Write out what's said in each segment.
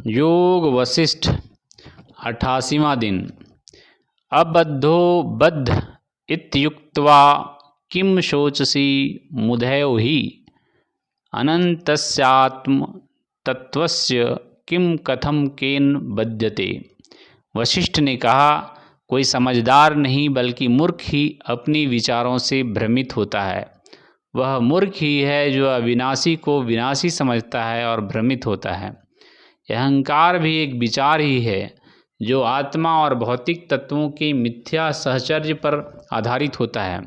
योग वशिष्ठ 88वां दिन। अबद्धो बद्ध इत्युक्त्वा किं शोचसि मुधयो हि अनन्तस्यात्म तत्वस्य किं कथम केन बध्यते। वशिष्ठ ने कहा, कोई समझदार नहीं बल्कि मूर्ख ही अपनी विचारों से भ्रमित होता है। वह मूर्ख ही है जो अविनाशी को विनाशी समझता है और भ्रमित होता है। अहंकार भी एक विचार ही है जो आत्मा और भौतिक तत्वों के मिथ्या सहचर्य पर आधारित होता है।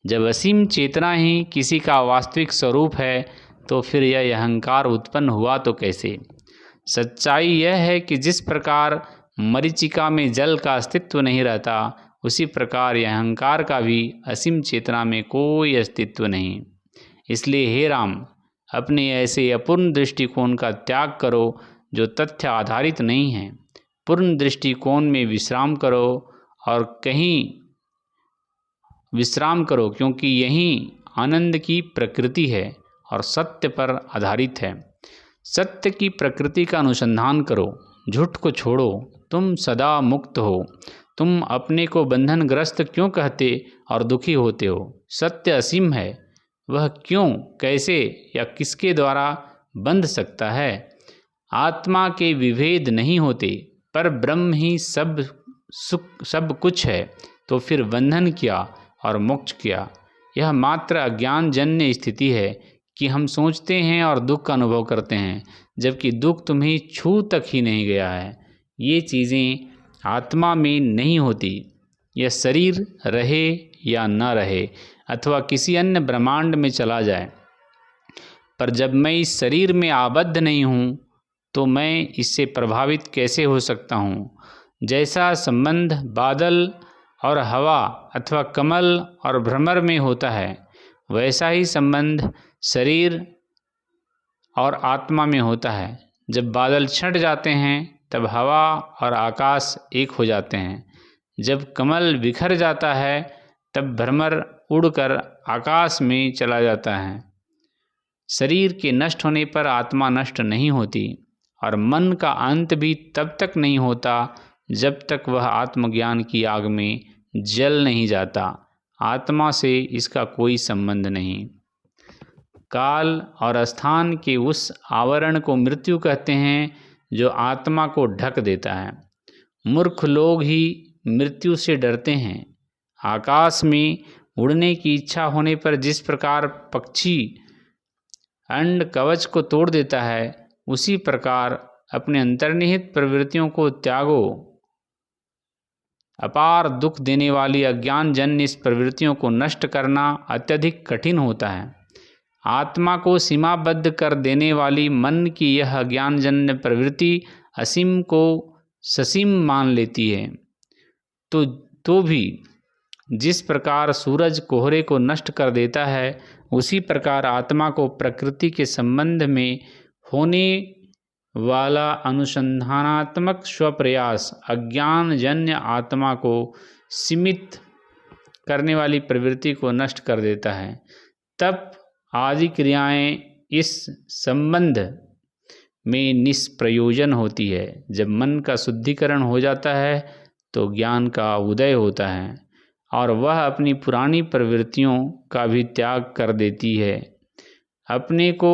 जब असीम चेतना ही किसी का वास्तविक स्वरूप है तो फिर यह अहंकार उत्पन्न हुआ तो कैसे। सच्चाई यह है कि जिस प्रकार मरीचिका में जल का अस्तित्व नहीं रहता, उसी प्रकार यह अहंकार का भी असीम चेतना में कोई अस्तित्व नहीं। इसलिए हे राम, अपने ऐसे अपूर्ण दृष्टिकोण का त्याग करो जो तथ्य आधारित नहीं है। पूर्ण दृष्टिकोण में विश्राम करो और कहीं विश्राम करो, क्योंकि यही आनंद की प्रकृति है और सत्य पर आधारित है। सत्य की प्रकृति का अनुसंधान करो, झूठ को छोड़ो, तुम सदा मुक्त हो। तुम अपने को बंधनग्रस्त क्यों कहते और दुखी होते हो। सत्य असीम है, वह क्यों, कैसे या किसके द्वारा बंध सकता है। आत्मा के विभेद नहीं होते, पर ब्रह्म ही सब कुछ है, तो फिर बंधन क्या और मोक्ष क्या। यह मात्र अज्ञानजन्य स्थिति है कि हम सोचते हैं और दुख का अनुभव करते हैं, जबकि दुख तुम्हें छू तक ही नहीं गया है। ये चीज़ें आत्मा में नहीं होती। यह शरीर रहे या न रहे अथवा किसी अन्य ब्रह्मांड में चला जाए, पर जब मैं इस शरीर में आबद्ध नहीं हूँ तो मैं इससे प्रभावित कैसे हो सकता हूँ। जैसा संबंध बादल और हवा अथवा कमल और भ्रमर में होता है, वैसा ही संबंध शरीर और आत्मा में होता है। जब बादल छंट जाते हैं तब हवा और आकाश एक हो जाते हैं। जब कमल बिखर जाता है तब भ्रमर उड़कर आकाश में चला जाता है। शरीर के नष्ट होने पर आत्मा नष्ट नहीं होती और मन का अंत भी तब तक नहीं होता जब तक वह आत्मज्ञान की आग में जल नहीं जाता। आत्मा से इसका कोई संबंध नहीं। काल और स्थान के उस आवरण को मृत्यु कहते हैं जो आत्मा को ढक देता है। मूर्ख लोग ही मृत्यु से डरते हैं। आकाश में उड़ने की इच्छा होने पर जिस प्रकार पक्षी अंड कवच को तोड़ देता है, उसी प्रकार अपने अंतर्निहित प्रवृत्तियों को त्यागो। अपार दुख देने वाली अज्ञानजन्य इस प्रवृत्तियों को नष्ट करना अत्यधिक कठिन होता है। आत्मा को सीमाबद्ध कर देने वाली मन की यह अज्ञानजन्य प्रवृत्ति असीम को ससीम मान लेती है। तो भी जिस प्रकार सूरज कोहरे को नष्ट कर देता है, उसी प्रकार आत्मा को प्रकृति के संबंध में होने वाला अनुसंधानात्मक स्वप्रयास अज्ञानजन्य आत्मा को सीमित करने वाली प्रवृत्ति को नष्ट कर देता है। तब आदि क्रियाएं इस संबंध में निष्प्रयोजन होती है। जब मन का शुद्धिकरण हो जाता है तो ज्ञान का उदय होता है और वह अपनी पुरानी प्रवृत्तियों का भी त्याग कर देती है। अपने को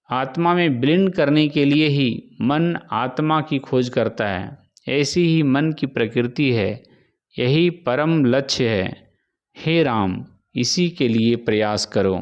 आत्मा में विलीन करने के लिए ही मन आत्मा की खोज करता है। ऐसी ही मन की प्रकृति है, यही परम लक्ष्य है। हे राम, इसी के लिए प्रयास करो।